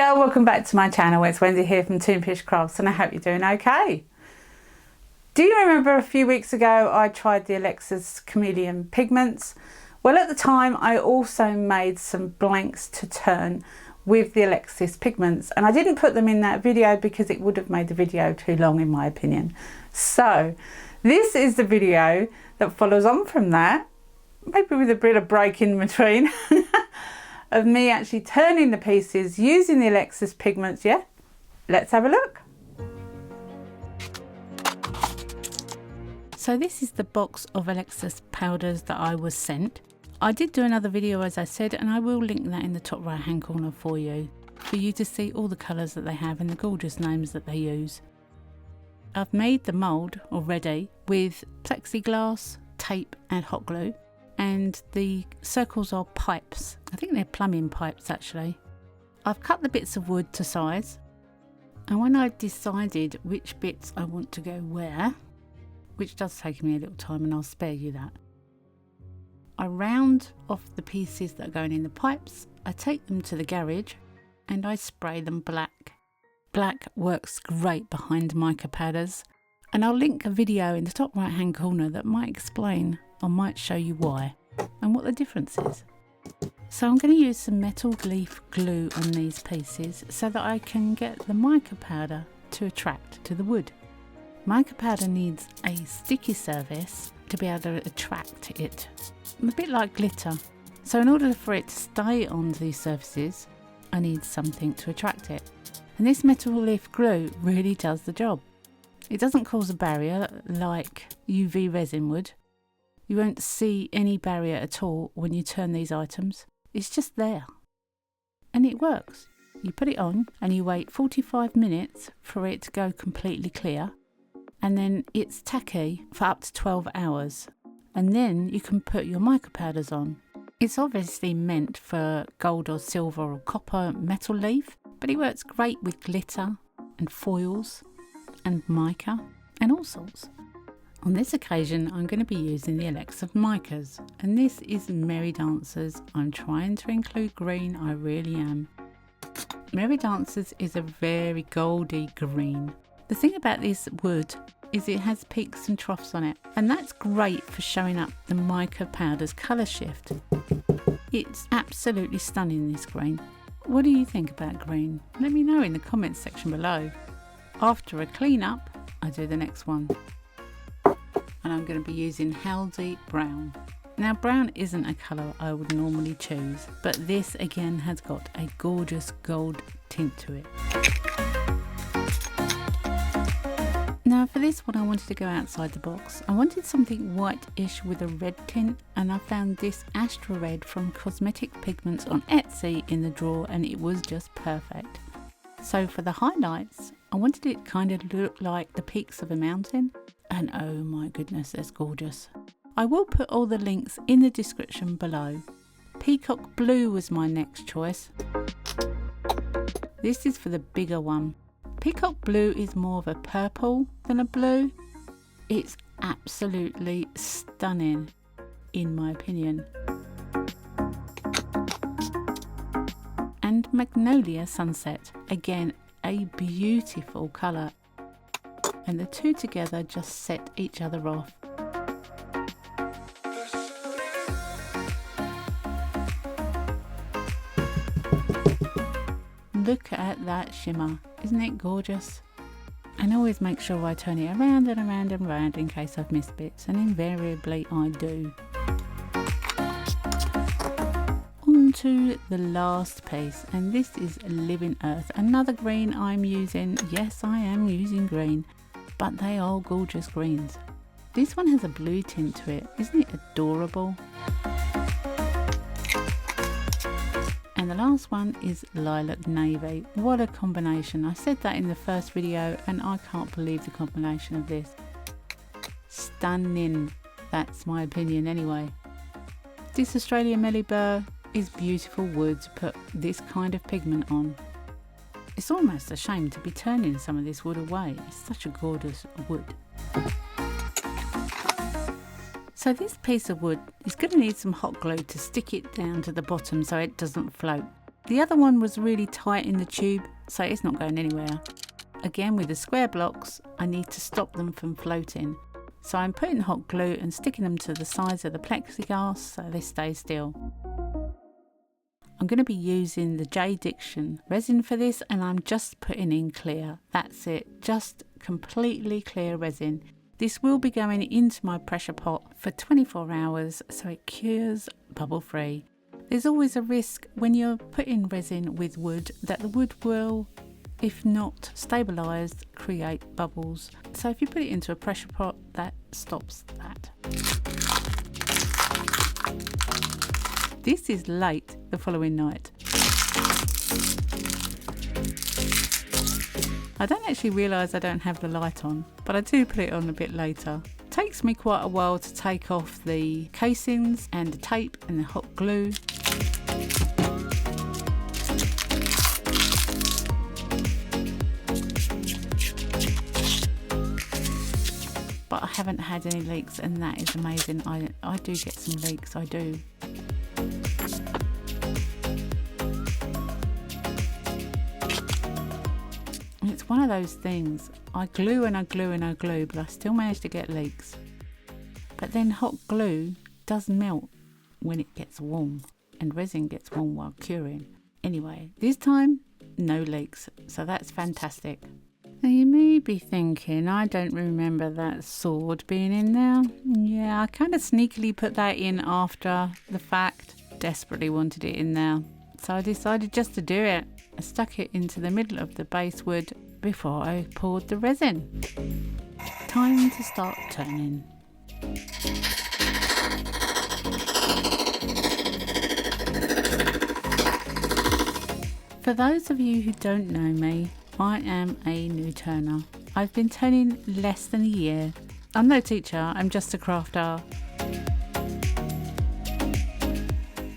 Hello, welcome back to my channel. It's Wendy here from Toonpish Crafts and I hope you're doing okay. Do you remember a few weeks ago I tried the Alexa's chameleon pigments? Well, at the time I also made some blanks to turn with the Alexa's pigments, and I didn't put them in that video because it would have made the video too long in my opinion. So this is the video that follows on from that, maybe with a bit of break in between, of me actually turning the pieces using the Alexa's pigments. Yeah, let's have a look. So this is the box of Alexa's powders that I was sent. I did do another video, as I said, and I will link that in the top right hand corner for you to see all the colours that they have and the gorgeous names that they use. I've made the mould already with plexiglass, tape and hot glue, and the circles are pipes. I think they're plumbing pipes actually. I've cut the bits of wood to size, and when I've decided which bits I want to go where, which does take me a little time and I'll spare you that, I round off the pieces that are going in the pipes, I take them to the garage and I spray them black. Black works great behind mica powders, and I'll link a video in the top right hand corner that might explain or might show you why and what the difference is. So I'm going to use some metal leaf glue on these pieces so that I can get the mica powder to attract to the wood. Mica powder needs a sticky surface to be able to attract it, a bit like glitter. So in order for it to stay on these surfaces, I need something to attract it. And this metal leaf glue really does the job. It doesn't cause a barrier like UV resin would. You won't see any barrier at all when you turn these items. It's just there. And it works. You put it on and you wait 45 minutes for it to go completely clear. And then it's tacky for up to 12 hours. And then you can put your mica powders on. It's obviously meant for gold or silver or copper metal leaf, but it works great with glitter and foils and mica and all sorts. On this occasion I'm going to be using the Alexa micas, and this is Merry Dancers. I'm trying to include green, I really am. Merry Dancers is a very goldy green. The thing about this wood is it has peaks and troughs on it, and that's great for showing up the mica powder's colour shift. It's absolutely stunning, this green. What do you think about green? Let me know in the comments section below. After a clean up, I do the next one. And I'm going to be using Halsey Brown. Now, brown isn't a colour I would normally choose, but this again has got a gorgeous gold tint to it. Now for this one I wanted to go outside the box. I wanted something whitish with a red tint, and I found this Astra Red from Cosmetic Pigments on Etsy in the drawer, and it was just perfect. So for the highlights, I wanted it kind of look like the peaks of a mountain, and oh my goodness, that's gorgeous. I will put all the links in the description below. Peacock Blue was my next choice. This is for the bigger one. Peacock Blue is more of a purple than a blue. It's absolutely stunning in my opinion. And Magnolia Sunset, again a beautiful colour, and the two together just set each other off. Look at that shimmer, isn't it gorgeous? And always make sure I turn it around and around and around in case I've missed bits, and invariably I do. On to the last piece, and this is Living Earth, another green I'm using. Yes, I am using green, but they are gorgeous greens. This one has a blue tint to it, isn't it adorable? And the last one is Lilac Navy. What a combination. I said that in the first video and I can't believe the combination of this. Stunning. That's my opinion anyway. This Australian Melibur is beautiful wood to put this kind of pigment on. It's almost a shame to be turning some of this wood away. It's such a gorgeous wood. So this piece of wood is going to need some hot glue to stick it down to the bottom so it doesn't float. The other one was really tight in the tube, so it's not going anywhere. Again, with the square blocks, I need to stop them from floating. So I'm putting hot glue and sticking them to the sides of the plexiglass so they stay still. I'm going to be using the J Diction resin for this, and I'm just putting in clear. That's it, just completely clear resin. This will be going into my pressure pot for 24 hours so it cures bubble free. There's always a risk when you're putting resin with wood that the wood will, if not stabilised, create bubbles. So if you put it into a pressure pot, that stops that. This is late the following night. I don't actually realise I don't have the light on, but I do put it on a bit later. It takes me quite a while to take off the casings and the tape and the hot glue. But I haven't had any leaks, and that is amazing. I do get some leaks, I do. It's one of those things, I glue and I glue and I glue, but I still manage to get leaks. But then hot glue does melt when it gets warm, and resin gets warm while curing. Anyway, this time, no leaks, so that's fantastic. Now you may be thinking, I don't remember that sword being in there. Yeah, I kind of sneakily put that in after the fact. Desperately wanted it in there, so I decided just to do it. I stuck it into the middle of the base wood before I poured the resin. Time to start turning. For those of you who don't know me, I am a new turner. I've been turning less than a year. I'm no teacher, I'm just a crafter.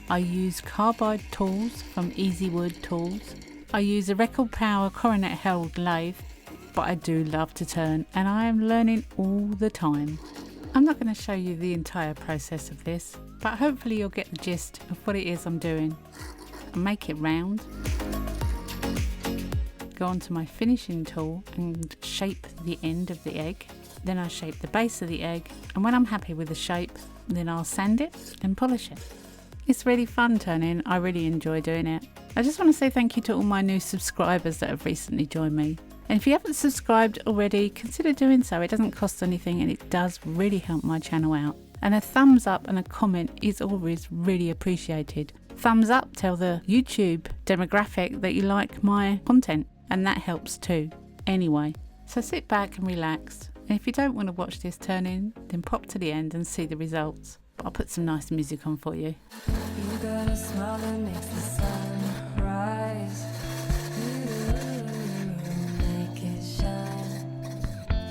I use carbide tools from Easy Wood Tools. I use a record power coronet held lathe, but I do love to turn, and I am learning all the time. I'm not going to show you the entire process of this, but hopefully you'll get the gist of what it is I'm doing. I make it round, go onto my finishing tool and shape the end of the egg. Then I shape the base of the egg, and when I'm happy with the shape, then I'll sand it and polish it. It's really fun turning, I really enjoy doing it. I just want to say thank you to all my new subscribers that have recently joined me. And if you haven't subscribed already, consider doing so. It doesn't cost anything, and it does really help my channel out. And a thumbs up and a comment is always really appreciated. Thumbs up tell the YouTube demographic that you like my content, and that helps too. Anyway, so sit back and relax. And if you don't want to watch this turning, then pop to the end and see the results. But I'll put some nice music on for you. You got a smile that makes the sun rise. Make it shine.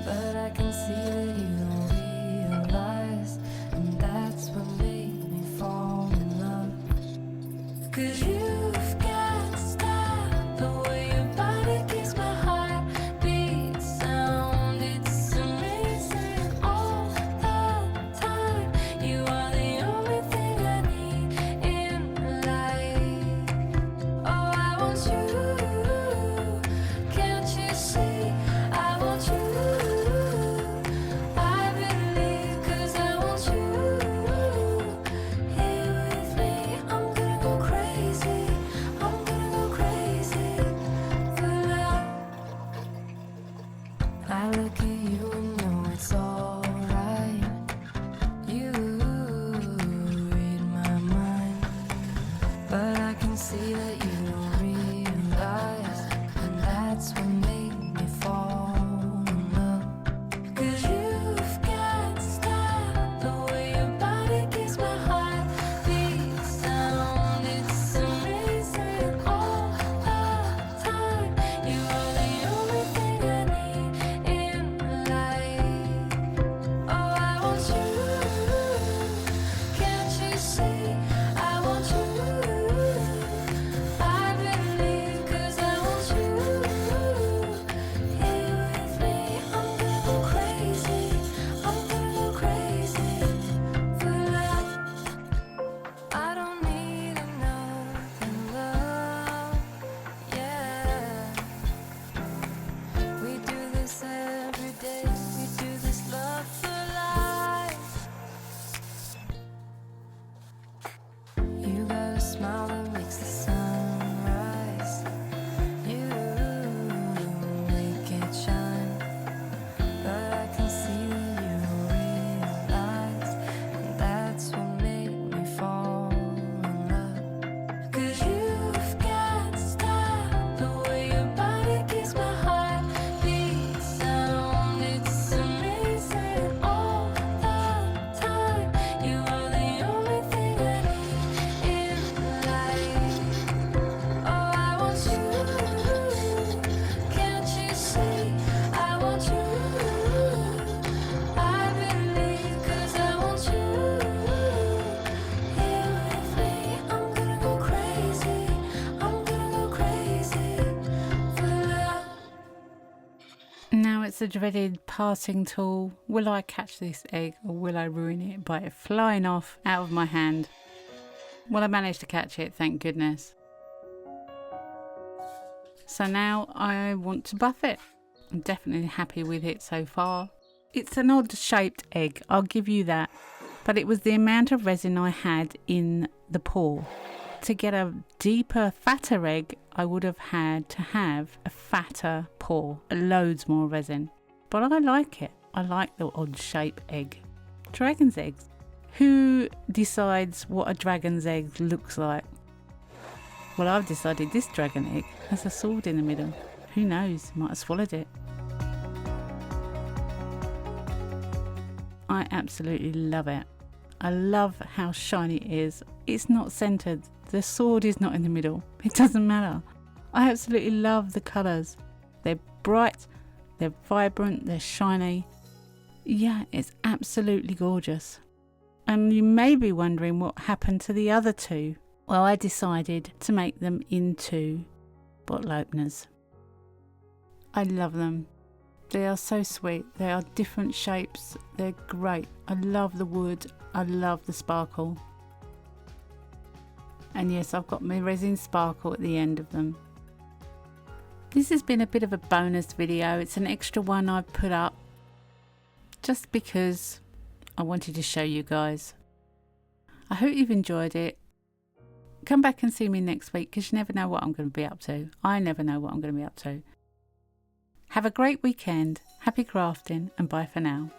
But I can see that you don't realize, and that's what made me fall in love. 'Cause you've got style, the way your body keeps my heart beat sound. It's amazing all the time. You are the only thing I need in life. Oh, I want you. Can't you see? I want you. I believe 'cause I want you. Here with me, I'm gonna go crazy. the dreaded passing tool. Will I catch this egg or will I ruin it by it flying off out of my hand? Well, I managed to catch it, thank goodness. So now I want to buff it. I'm definitely happy with it so far. It's an odd shaped egg, I'll give you that. But it was the amount of resin I had in the pour. To get a deeper, fatter egg, I would have had to have a fatter pour, loads more resin. But I like it. I like the odd shape egg. Dragon's eggs. Who decides what a dragon's egg looks like? Well, I've decided this dragon egg has a sword in the middle. Who knows? Might have swallowed it. I absolutely love it. I love how shiny it is. It's not centered. The sword is not in the middle. It doesn't matter. I absolutely love the colors. They're bright, they're vibrant, they're shiny. Yeah, it's absolutely gorgeous. And you may be wondering what happened to the other two. Well, I decided to make them into bottle openers. I love them. They are so sweet. They are different shapes. They're great. I love the wood. I love the sparkle. And yes, I've got my resin sparkle at the end of them. This has been a bit of a bonus video. It's an extra one I've put up just because I wanted to show you guys. I hope you've enjoyed it. Come back and see me next week because you never know what I'm going to be up to. I never know what I'm going to be up to. Have a great weekend. Happy crafting and bye for now.